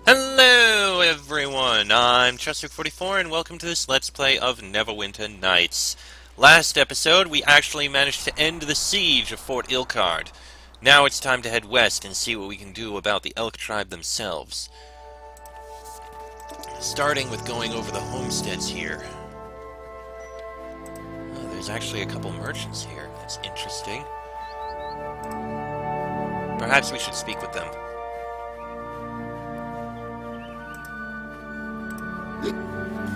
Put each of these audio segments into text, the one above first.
Hello everyone, I'm Chester44 and welcome to this Let's Play of Neverwinter Nights. Last episode, we actually managed to end the siege of Fort Uthgardt. Now it's time to head west and see what we can do about the Elk tribe themselves. Starting with going over the homesteads here. Oh, there's actually a couple merchants here. That's interesting. Perhaps we should speak with them.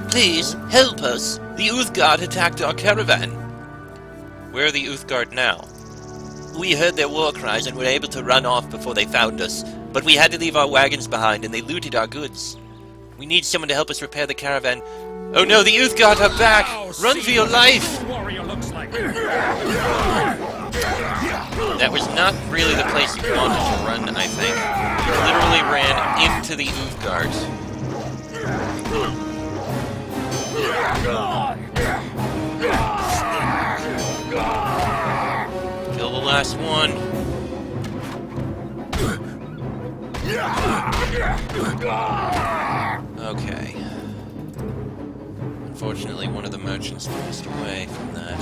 Please, help us! The Uthgardt attacked our caravan! Where are the Uthgardt now? We heard their war cries and were able to run off before they found us, but we had to leave our wagons behind and they looted our goods. We need someone to help us repair the caravan. Oh no, the Uthgardt are back! Run for your life! That was not really the place you wanted to run, I think. You literally ran into the Uthgardt. Kill the last one. Okay. Unfortunately, one of the merchants passed away from that.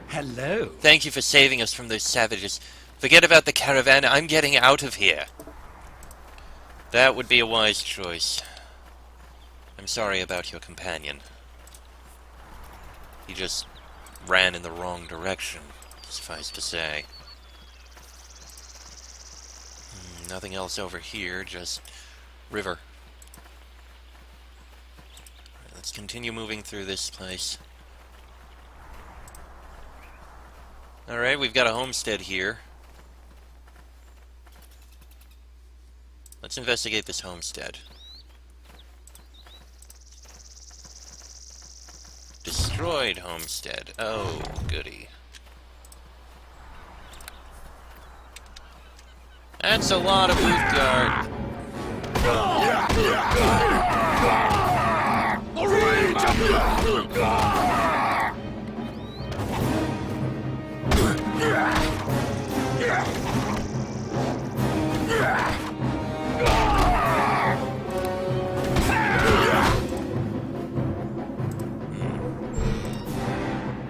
Hello. Thank you for saving us from those savages. Forget about the caravan, I'm getting out of here. That would be a wise choice. I'm sorry about your companion. He just ran in the wrong direction, suffice to say. Nothing else over here, just river. Let's continue moving through this place. Alright, we've got a homestead here. Let's investigate this homestead. Destroyed homestead. Oh, goody. That's a lot of Uthgardt.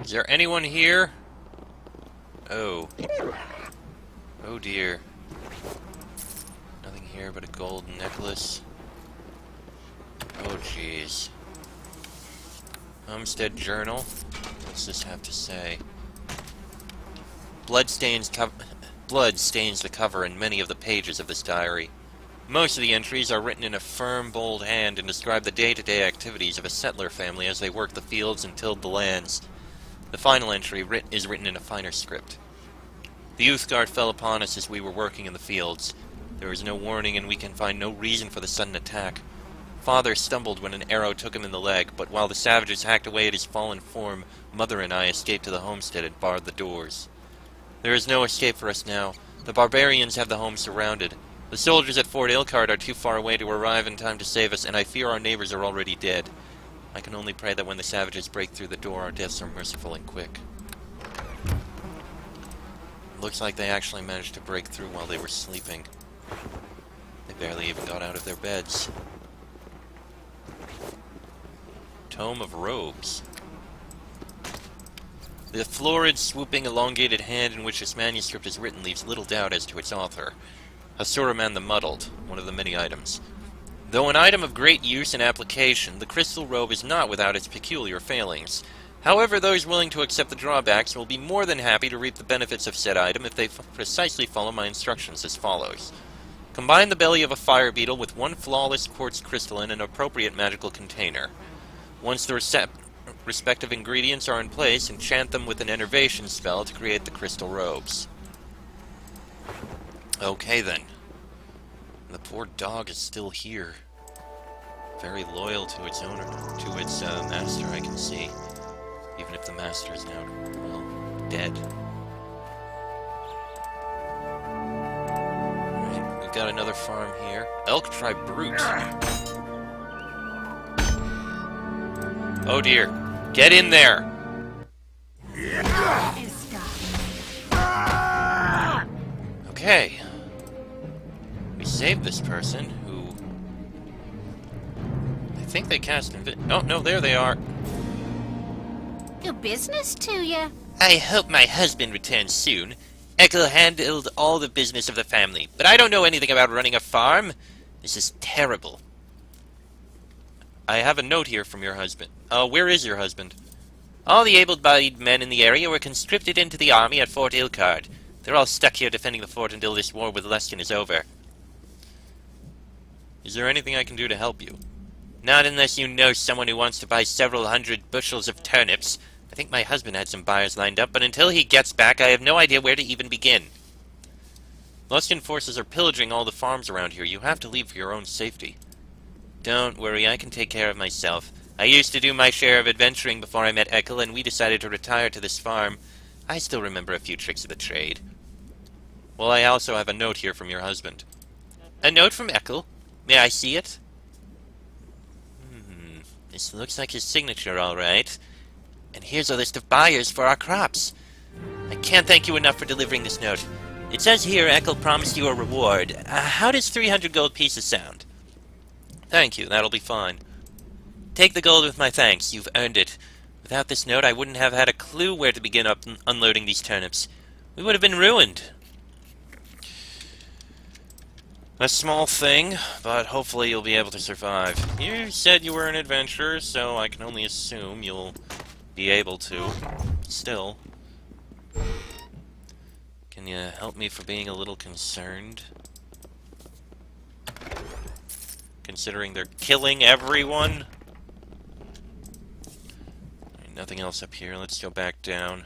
Is there anyone here? Oh. Oh dear. Nothing here but a gold necklace. Oh jeez. Homestead journal. What's this have to say? Blood stains the cover and many of the pages of this diary. Most of the entries are written in a firm, bold hand and describe the day-to-day activities of a settler family as they work the fields and tilled the lands. The final entry is written in a finer script. The Uthgardt fell upon us as we were working in the fields. There was no warning and we can find no reason for the sudden attack. Father stumbled when an arrow took him in the leg, but while the savages hacked away at his fallen form, Mother and I escaped to the homestead and barred the doors. There is no escape for us now. The barbarians have the home surrounded. The soldiers at Fort Uthgardt are too far away to arrive in time to save us, and I fear our neighbors are already dead. I can only pray that when the savages break through the door, our deaths are merciful and quick. Looks like they actually managed to break through while they were sleeping. They barely even got out of their beds. Tome of Robes. The florid, swooping, elongated hand in which this manuscript is written leaves little doubt as to its author. Hasuraman the Muddled, one of the many items. Though an item of great use and application, the crystal robe is not without its peculiar failings. However, those willing to accept the drawbacks will be more than happy to reap the benefits of said item if they precisely follow my instructions as follows. Combine the belly of a fire beetle with one flawless quartz crystal in an appropriate magical container. Once the respective ingredients are in place, enchant them with an enervation spell to create the crystal robes. Okay then. The poor dog is still here. Very loyal to its owner, to its master, I can see. Even if the master is now, well, dead. Alright, we've got another farm here. Elk tribe brute. Oh dear. Get in there! Okay. We saved this person who... I think they cast oh, no, there they are. Good business to you. I hope my husband returns soon. Eckel handled all the business of the family, but I don't know anything about running a farm. This is terrible. I have a note here from your husband. Where is your husband? All the able-bodied men in the area were conscripted into the army at Fort Uthgardt. They're all stuck here defending the fort until this war with Leskin is over. Is there anything I can do to help you? Not unless you know someone who wants to buy several hundred bushels of turnips. I think my husband had some buyers lined up, but until he gets back, I have no idea where to even begin. Luskin forces are pillaging all the farms around here. You have to leave for your own safety. Don't worry, I can take care of myself. I used to do my share of adventuring before I met Eckel, and we decided to retire to this farm. I still remember a few tricks of the trade. Well, I also have a note here from your husband. A note from Eckel? May I see it? This looks like his signature, all right. And here's a list of buyers for our crops. I can't thank you enough for delivering this note. It says here Eckel promised you a reward. How does 300 gold pieces sound? Thank you, that'll be fine. Take the gold with my thanks, you've earned it. Without this note, I wouldn't have had a clue where to begin unloading these turnips. We would have been ruined. A small thing, but hopefully you'll be able to survive. You said you were an adventurer, so I can only assume you'll be able to. Still. Can you help me for being a little concerned? Considering they're killing everyone? Nothing else up here. Let's go back down.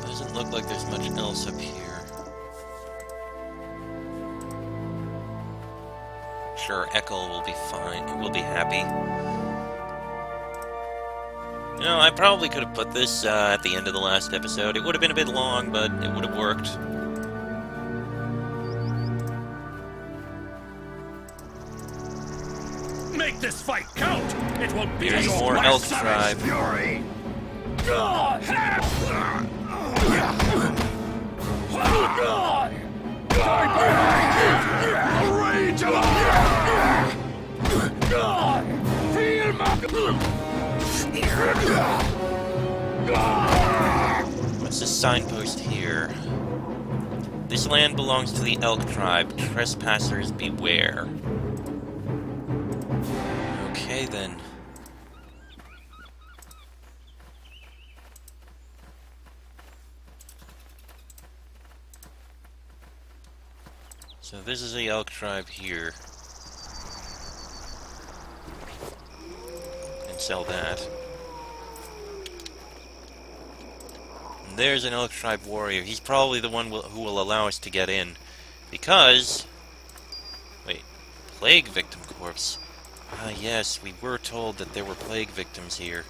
Doesn't look like there's much else up here. Sure, Eckel will be fine. We'll be happy. You know, I probably could have put this at the end of the last episode. It would have been a bit long, but it would have worked. Make this fight count! It will be Here's your more elk last tribe. fury! What's the signpost here? This land belongs to the elk tribe. Trespassers beware. Okay, then. So this is the elk tribe here. And sell that. And there's an elk tribe warrior. He's probably the one who will allow us to get in. Because... Wait. Plague victim corpse. Ah, yes, we were told that there were plague victims here.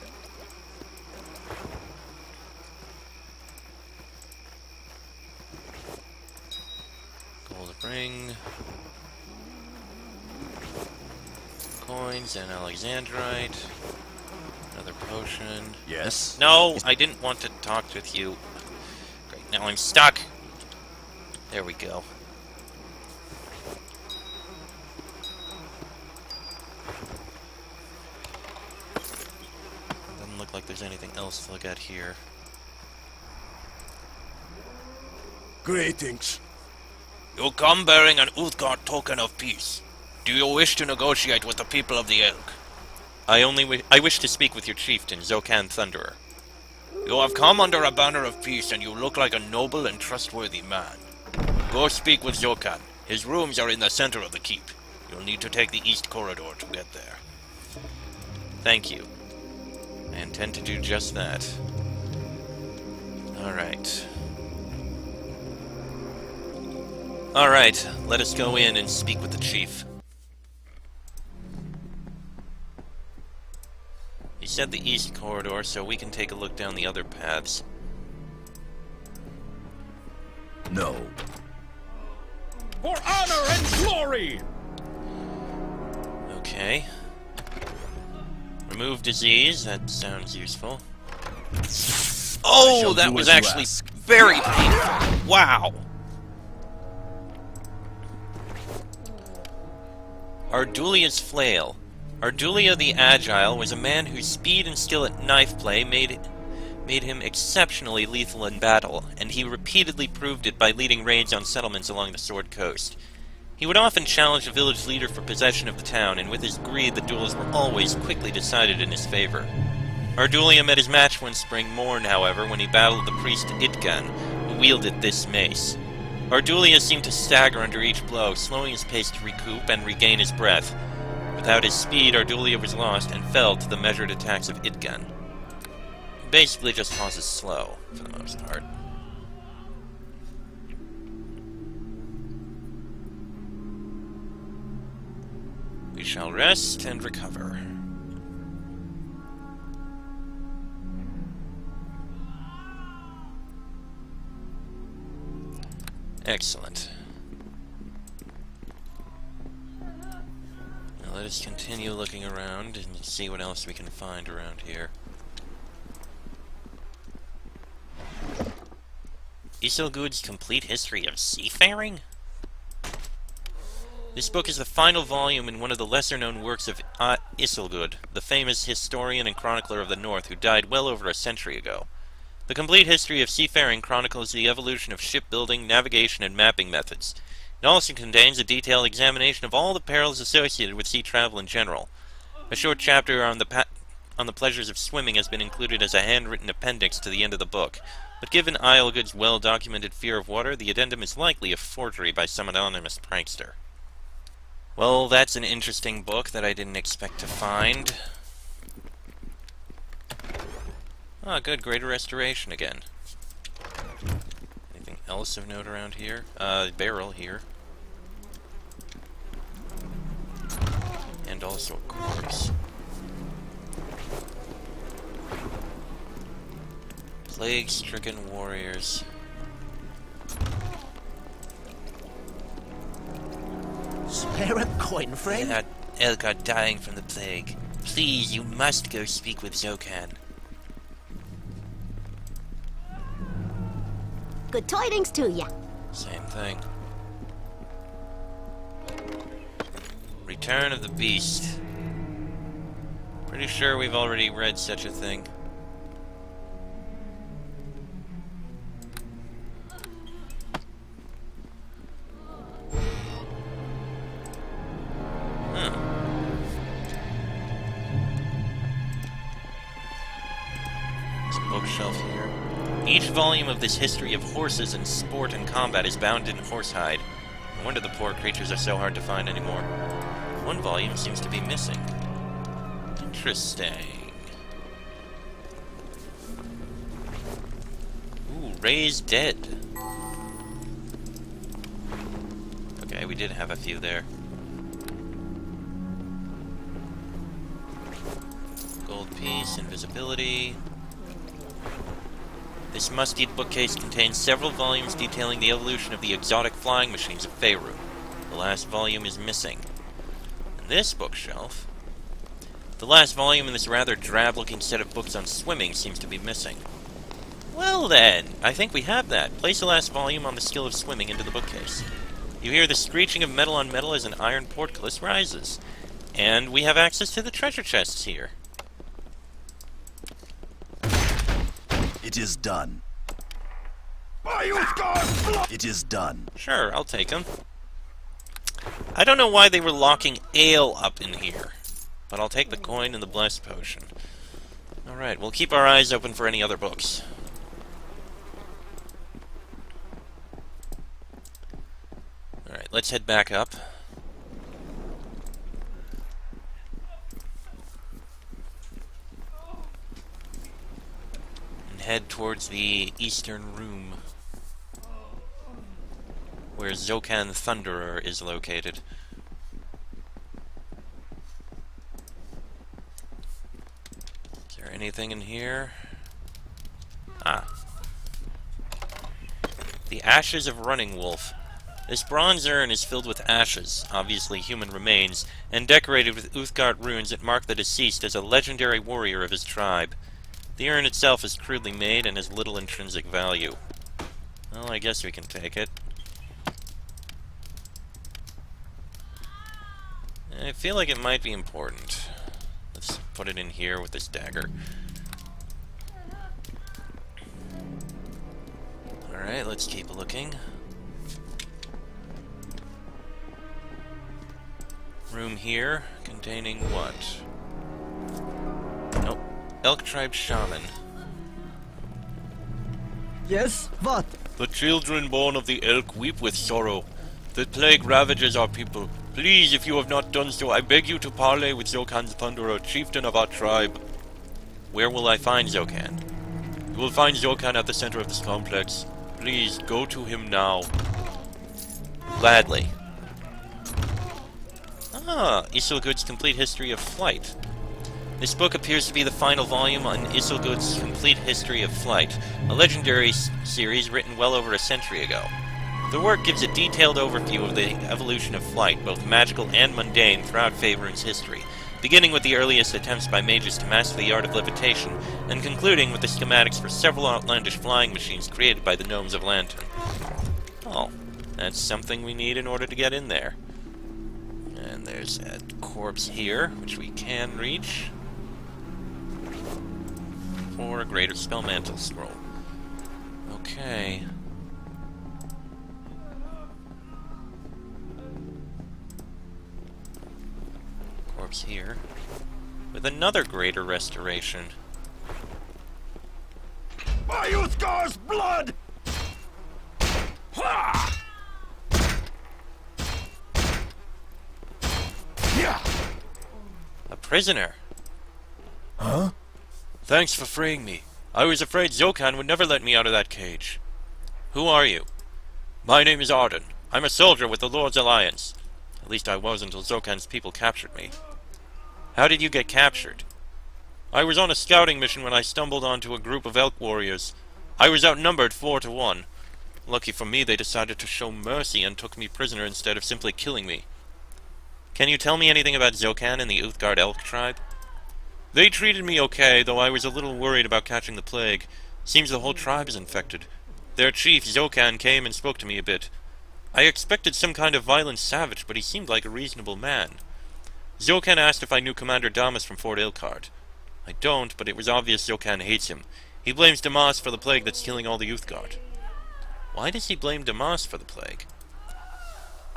Gold ring. Coins and Alexandrite. Another potion. Yes? No, I didn't want to talk with you. Great, now I'm stuck. There we go. Doesn't look like there's anything else to look at here. Greetings. You come bearing an Uthgardt token of peace. Do you wish to negotiate with the people of the Elk? I wish to speak with your chieftain, Zokan Thunderer. You have come under a banner of peace, and you look like a noble and trustworthy man. Go speak with Zokan. His rooms are in the center of the keep. You'll need to take the east corridor to get there. Thank you. I intend to do just that. Alright. Alright, let us go in and speak with the chief. He said the east corridor, so we can take a look down the other paths. No. For honor and glory! Okay. Remove disease, that sounds useful. Oh, that was actually very painful. Wow. Ardulia's Flail. Ardulia the Agile was a man whose speed and skill at knife play made him exceptionally lethal in battle, and he repeatedly proved it by leading raids on settlements along the Sword Coast. He would often challenge a village leader for possession of the town, and with his greed the duels were always quickly decided in his favor. Ardulia met his match one spring morn, however, when he battled the priest Uthgardt, who wielded this mace. Ardulia seemed to stagger under each blow, slowing his pace to recoup and regain his breath. Without his speed, Ardulia was lost and fell to the measured attacks of Uthgardt. Basically just pauses slow, for the most part. We shall rest and recover. Excellent. Now let us continue looking around and see what else we can find around here. Isilgud's Complete History of Seafaring? This book is the final volume in one of the lesser-known works of Isilgud, the famous historian and chronicler of the North who died well over a century ago. The Complete History of Seafaring chronicles the evolution of shipbuilding, navigation, and mapping methods. It also contains a detailed examination of all the perils associated with sea travel in general. A short chapter on the pleasures of swimming has been included as a handwritten appendix to the end of the book, but given Isilgud's well-documented fear of water, the addendum is likely a forgery by some anonymous prankster. Well, that's an interesting book that I didn't expect to find. Ah, good, Greater Restoration again. Anything else of note around here? Barrel here. And also a corpse. Plague-stricken warriors. Spare a coin, friend? That Elk are dying from the plague. Please, you must go speak with Zokan. Good tidings to ya. Same thing. Return of the Beast. Pretty sure we've already read such a thing. Bookshelf here. Each volume of this history of horses and sport and combat is bound in horsehide. No wonder the poor creatures are so hard to find anymore. One volume seems to be missing. Interesting. Ooh, Raised Dead. Okay, we did have a few there. Gold piece, invisibility. This musty bookcase contains several volumes detailing the evolution of the exotic flying machines of Faerun. The last volume is missing. And this bookshelf... The last volume in this rather drab-looking set of books on swimming seems to be missing. Well then, I think we have that. Place the last volume on the skill of swimming into the bookcase. You hear the screeching of metal on metal as an iron portcullis rises. And we have access to the treasure chests here. It is done. It is done. Sure, I'll take them. I don't know why they were locking ale up in here, but I'll take the coin and the blessed potion. Alright, we'll keep our eyes open for any other books. Alright, let's head back up. Head towards the eastern room, where Zokan Thunderer is located. Is there anything in here? Ah. The Ashes of Running Wolf. This bronze urn is filled with ashes, obviously human remains, and decorated with Uthgardt runes that mark the deceased as a legendary warrior of his tribe. The urn itself is crudely made and has little intrinsic value. Well, I guess we can take it. I feel like it might be important. Let's put it in here with this dagger. Alright, let's keep looking. Room here, containing what? Nope. Elk Tribe Shaman. Yes, what? The children born of the elk weep with sorrow. The plague ravages our people. Please, if you have not done so, I beg you to parley with Zokan's Thunderer, chieftain of our tribe. Where will I find Zokan? You will find Zokan at the center of this complex. Please, go to him now. Gladly. Ah, Isilgud's Complete History of Flight. This book appears to be the final volume on Isilgud's Complete History of Flight, a legendary series written well over a century ago. The work gives a detailed overview of the evolution of flight, both magical and mundane, throughout Faerun's history, beginning with the earliest attempts by mages to master the art of levitation, and concluding with the schematics for several outlandish flying machines created by the gnomes of Lantern. Oh, that's something we need in order to get in there. And there's a corpse here, which we can reach. Or a greater spell mantle scroll. Okay. Corpse here. With another greater restoration. My Uthgar's blood! Ha! Yeah. A prisoner. Huh? Thanks for freeing me. I was afraid Zokan would never let me out of that cage. Who are you? My name is Arden. I'm a soldier with the Lord's Alliance. At least I was until Zokan's people captured me. How did you get captured? I was on a scouting mission when I stumbled onto a group of elk warriors. I was outnumbered 4 to 1. Lucky for me, they decided to show mercy and took me prisoner instead of simply killing me. Can you tell me anything about Zokan and the Uthgardt Elk tribe? They treated me okay, though I was a little worried about catching the plague. Seems the whole tribe is infected. Their chief, Zokan, came and spoke to me a bit. I expected some kind of violent savage, but he seemed like a reasonable man. Zokan asked if I knew Commander Damas from Fort Ilkard. I don't, but it was obvious Zokan hates him. He blames Damas for the plague that's killing all the Uthgardt. Why does he blame Damas for the plague?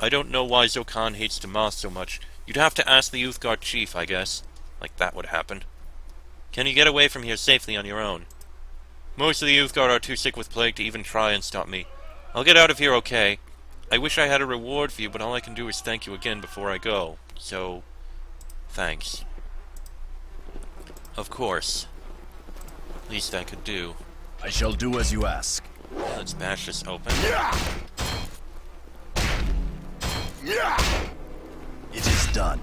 I don't know why Zokan hates Damas so much. You'd have to ask the Uthgardt chief, I guess. Like that would happen. Can you get away from here safely on your own? Most of the Uthgardt are too sick with plague to even try and stop me. I'll get out of here okay. I wish I had a reward for you, but all I can do is thank you again before I go. So, thanks. Of course. Least I could do. I shall do as you ask. Let's bash this open. It is done.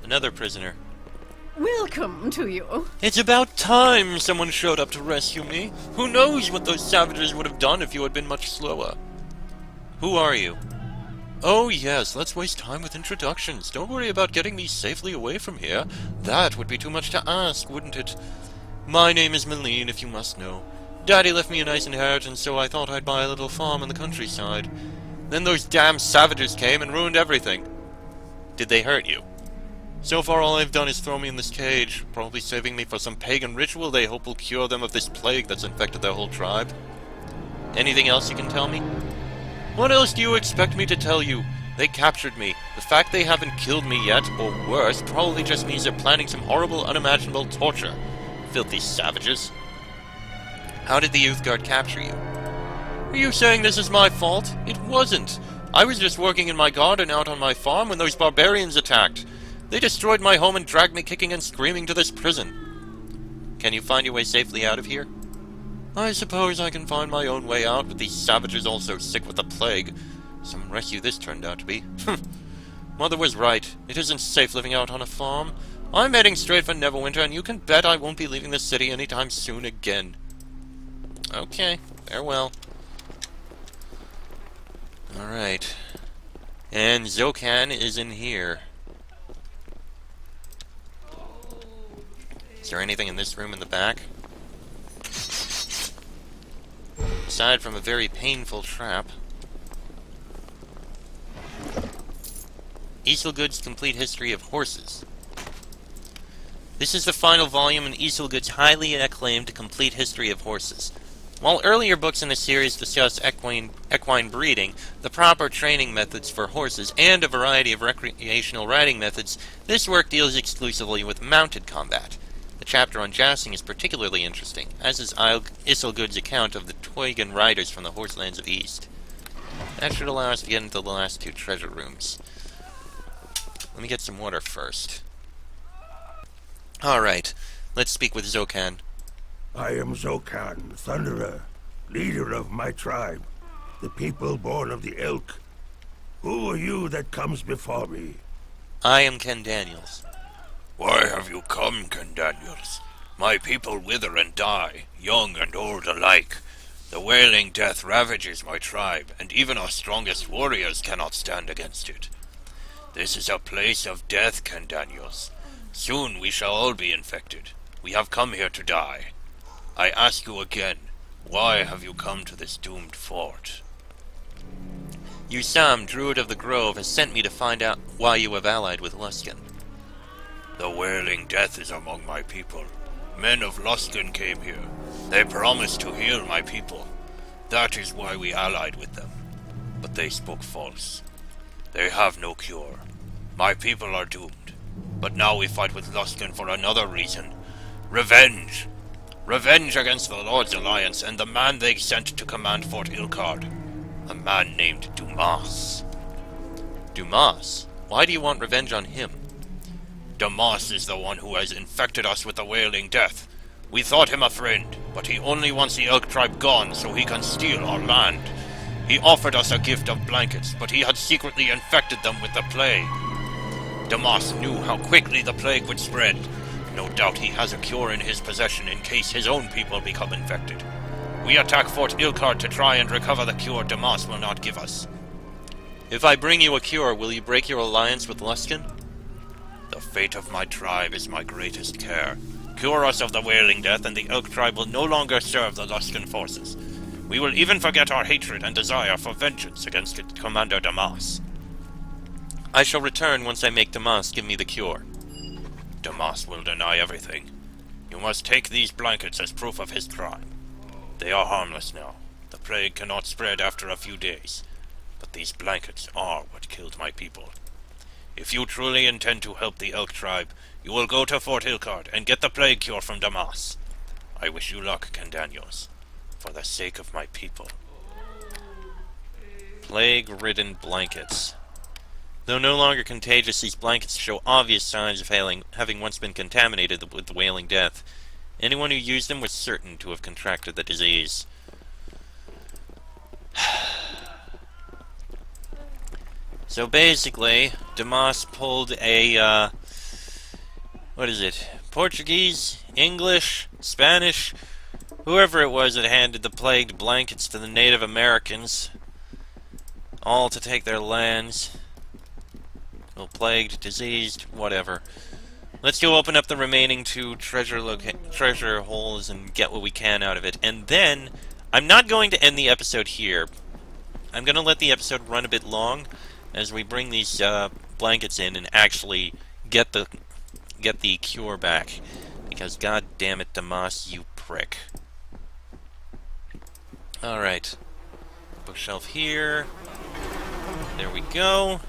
Another prisoner. Welcome to you. It's about time someone showed up to rescue me. Who knows what those savages would have done if you had been much slower. Who are you? Oh yes, let's waste time with introductions. Don't worry about getting me safely away from here. That would be too much to ask, wouldn't it? My name is Meline, if you must know. Daddy left me a nice inheritance, so I thought I'd buy a little farm in the countryside. Then those damn savages came and ruined everything. Did they hurt you? So far all they've done is throw me in this cage, probably saving me for some pagan ritual they hope will cure them of this plague that's infected their whole tribe. Anything else you can tell me? What else do you expect me to tell you? They captured me. The fact they haven't killed me yet, or worse, probably just means they're planning some horrible, unimaginable torture. Filthy savages. How did the Uthgardt capture you? Are you saying this is my fault? It wasn't. I was just working in my garden out on my farm when those barbarians attacked. They destroyed my home and dragged me kicking and screaming to this prison. Can you find your way safely out of here? I suppose I can find my own way out with these savages all so sick with the plague. Some rescue this turned out to be. Mother was right. It isn't safe living out on a farm. I'm heading straight for Neverwinter, and you can bet I won't be leaving the city anytime soon again. Okay, farewell. Alright. And Zokan is in here. Is there anything in this room in the back? aside from a very painful trap. Uthgardt's Complete History of Horses. This is the final volume in Uthgardt's highly acclaimed Complete History of Horses. While earlier books in the series discuss equine breeding, the proper training methods for horses, and a variety of recreational riding methods, this work deals exclusively with mounted combat. The chapter on jousting is particularly interesting, as is Uthgardt's account of the Teugen riders from the Horselands of East. That should allow us to get into the last two treasure rooms. Let me get some water first. Alright, let's speak with Zokan. I am Zokan, Thunderer, leader of my tribe, the people born of the Elk. Who are you that comes before me? I am Ken Daniels. Why have you come, Ken Daniels? My people wither and die, young and old alike. The wailing death ravages my tribe, and even our strongest warriors cannot stand against it. This is a place of death, Ken Daniels. Soon we shall all be infected. We have come here to die. I ask you again, why have you come to this doomed fort? Usam, Druid of the Grove, has sent me to find out why you have allied with Luskan. The wailing death is among my people. Men of Luskan came here. They promised to heal my people. That is why we allied with them. But they spoke false. They have no cure. My people are doomed. But now we fight with Luskan for another reason. Revenge! Revenge against the Lord's Alliance and the man they sent to command Fort Uthgardt. A man named Dumas. Dumas? Why do you want revenge on him? Dumas is the one who has infected us with the wailing death. We thought him a friend, but he only wants the Elk tribe gone so he can steal our land. He offered us a gift of blankets, but he had secretly infected them with the plague. Dumas knew how quickly the plague would spread. No doubt he has a cure in his possession in case his own people become infected. We attack Fort Uthgardt to try and recover the cure Dumas will not give us. If I bring you a cure, will you break your alliance with Luskan? The fate of my tribe is my greatest care. Cure us of the wailing death, and the Elk tribe will no longer serve the Luskan forces. We will even forget our hatred and desire for vengeance against Commander Dumas. I shall return once I make Dumas give me the cure. Dumas will deny everything. You must take these blankets as proof of his crime. They are harmless now. The plague cannot spread after a few days. But these blankets are what killed my people. If you truly intend to help the Elk tribe, you will go to Fort Uthgardt and get the plague cure from Dumas. I wish you luck, Ken Daniels, for the sake of my people. Plague-Ridden Blankets. Though no longer contagious, these blankets show obvious signs of having once been contaminated with the wailing death. Anyone who used them was certain to have contracted the disease. So basically, Dumas pulled a, what is it? Portuguese? English? Spanish? Whoever it was that handed the plagued blankets to the Native Americans. All to take their lands. Well, plagued, diseased, whatever. Let's go open up the remaining two treasure holes and get what we can out of it. And then, I'm not going to end the episode here. I'm going to let the episode run a bit long as we bring these blankets in and actually get the cure back. Because god damn it, Dumas, you prick. Alright. Bookshelf here. There we go.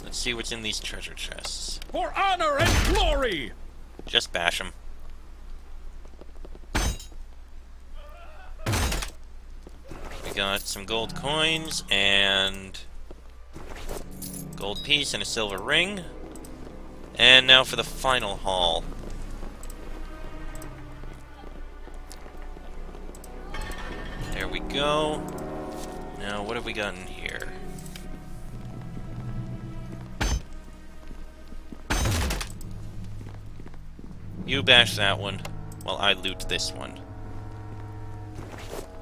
Let's see what's in these treasure chests. For honor and glory! Just bash them. We got some gold coins and gold piece and a silver ring. And now for the final haul. There we go. Now what have we got in here? You bash that one, while I loot this one.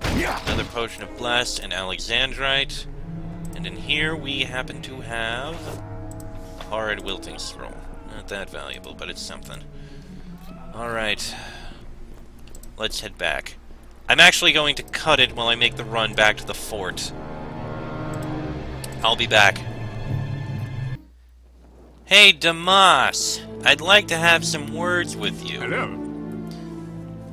Another potion of bless and alexandrite. And in here we happen to have a horrid wilting scroll. Not that valuable, but it's something. Alright. let's head back. I'm actually going to cut it while I make the run back to the fort. I'll be back. Hey, Damas! I'd like to have some words with you. Hello.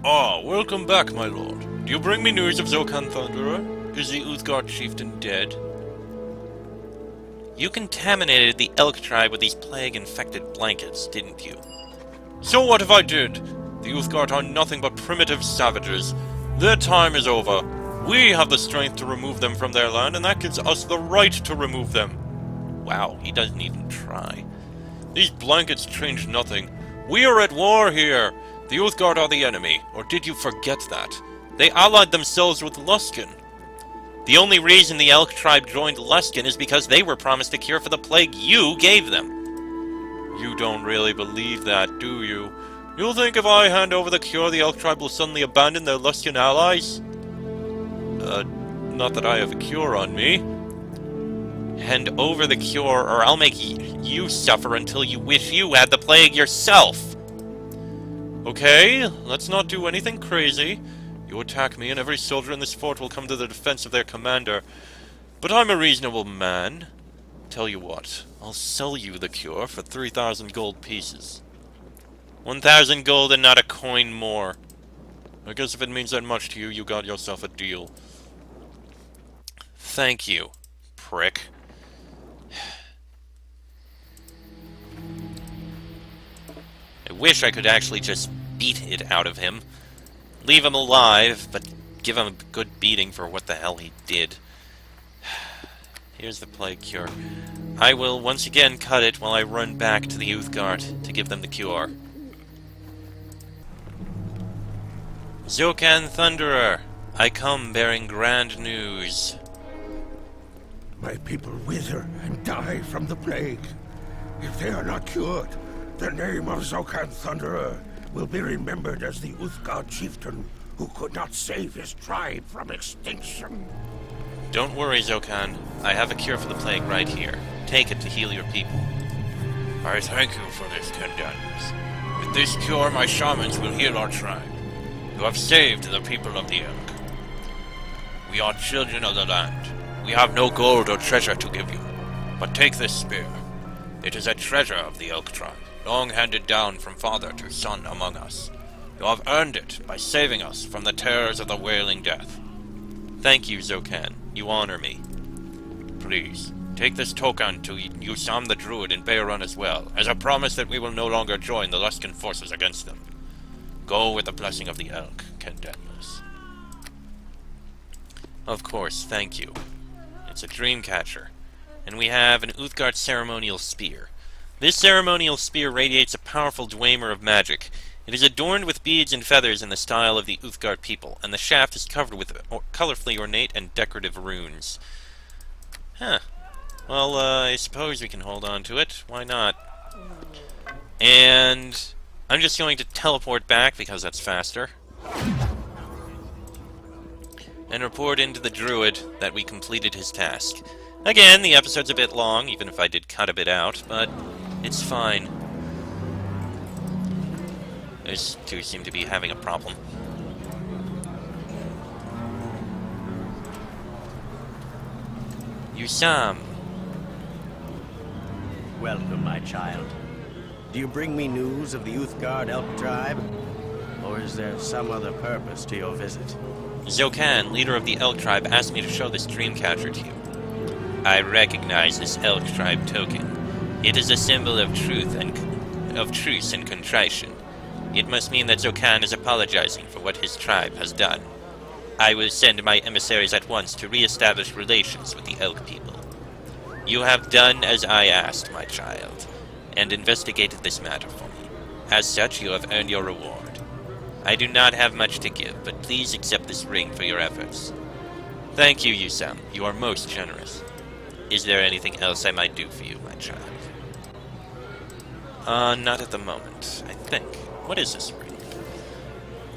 Ah, welcome back, my lord. Do you bring me news of Zokan Thunderer? Is the Uthgardt chieftain dead? You contaminated the Elk tribe with these plague-infected blankets, didn't you? So what if I did? The Uthgardt are nothing but primitive savages. Their time is over. We have the strength to remove them from their land, and that gives us the right to remove them. Wow, he doesn't even try. These blankets change nothing. We are at war here. The Uthgardt are the enemy, or did you forget that? They allied themselves with Luskan. The only reason the Elk tribe joined Luskan is because they were promised a cure for the plague you gave them. You don't really believe that, do you? You think if I hand over the cure, the Elk tribe will suddenly abandon their Luskan allies? Not that I have a cure on me. Hand over the cure, or I'll make you suffer until you wish you had the plague yourself. Okay, let's not do anything crazy. You attack me, and every soldier in this fort will come to the defense of their commander. But I'm a reasonable man. Tell you what, I'll sell you the cure for 3,000 gold pieces. 1,000 gold and not a coin more. I guess if it means that much to you, you got yourself a deal. Thank you, prick. I wish I could actually just beat it out of him. Leave him alive, but give him a good beating for what the hell he did. Here's the plague cure. I will once again cut it while I run back to the Uthgardt to give them the cure. Zokan Thunderer, I come bearing grand news. My people wither and die from the plague. If they are not cured, the name of Zokan Thunderer will be remembered as the Uthgardt chieftain who could not save his tribe from extinction. Don't worry, Zokan. I have a cure for the plague right here. Take it to heal your people. I thank you for this, Tendance. With this cure, my shamans will heal our tribe. You have saved the people of the Elk. We are children of the land. We have no gold or treasure to give you. But take this spear. It is a treasure of the Elk tribe, long handed down from father to son among us. You have earned it by saving us from the terrors of the Wailing Death. Thank you, Zokan. You honor me. Please, take this token to Usam the Druid in Bayerun as well, as a promise that we will no longer join the Luskan forces against them. Go with the blessing of the Elk, Kendemnus. Of course, thank you. It's a dream catcher. And we have an Uthgardt Ceremonial Spear. This ceremonial spear radiates a powerful dwemer of magic. It is adorned with beads and feathers in the style of the Uthgardt people, and the shaft is covered with colorfully ornate and decorative runes. Huh. Well, I suppose we can hold on to it. Why not? And I'm just going to teleport back, because that's faster. And report into the druid that we completed his task. Again, the episode's a bit long, even if I did cut a bit out, but it's fine. Those two seem to be having a problem. Usam. Welcome, my child. Do you bring me news of the Uthgardt Elk tribe? Or is there some other purpose to your visit? Zokan, leader of the Elk tribe, asked me to show this dreamcatcher to you. I recognize this Elk tribe token. It is a symbol of truth and contrition. It must mean that Zokan is apologizing for what his tribe has done. I will send my emissaries at once to re-establish relations with the Elk people. You have done as I asked, my child, and investigated this matter for me. As such, you have earned your reward. I do not have much to give, but please accept this ring for your efforts. Thank you, Usam. You are most generous. Is there anything else I might do for you, my child? Not at the moment, I think. What is this ring?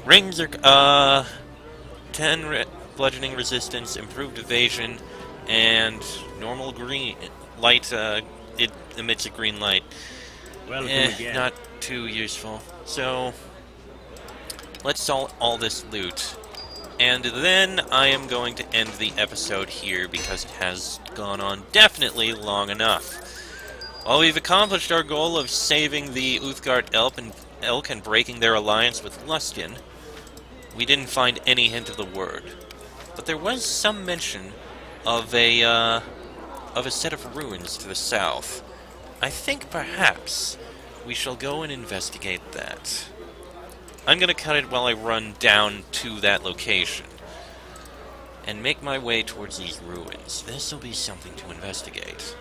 Rings are, 10 bludgeoning resistance, improved evasion, and normal green light, it emits a green light. Welcome again. Not too useful. So, let's sell all this loot. And then I am going to end the episode here because it has gone on definitely long enough. While we've accomplished our goal of saving the Uthgardt Elk and breaking their alliance with Luskan, we didn't find any hint of the word. But there was some mention of a set of ruins to the south. I think perhaps we shall go and investigate that. I'm going to cut it while I run down to that location and make my way towards these ruins. This will be something to investigate.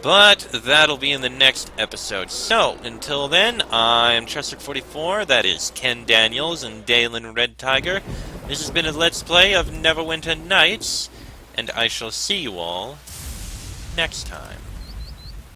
But that'll be in the next episode. So, until then, I'm Chester44, that is Ken Daniels and Dalen Red Tiger. This has been a Let's Play of Neverwinter Nights, and I shall see you all next time.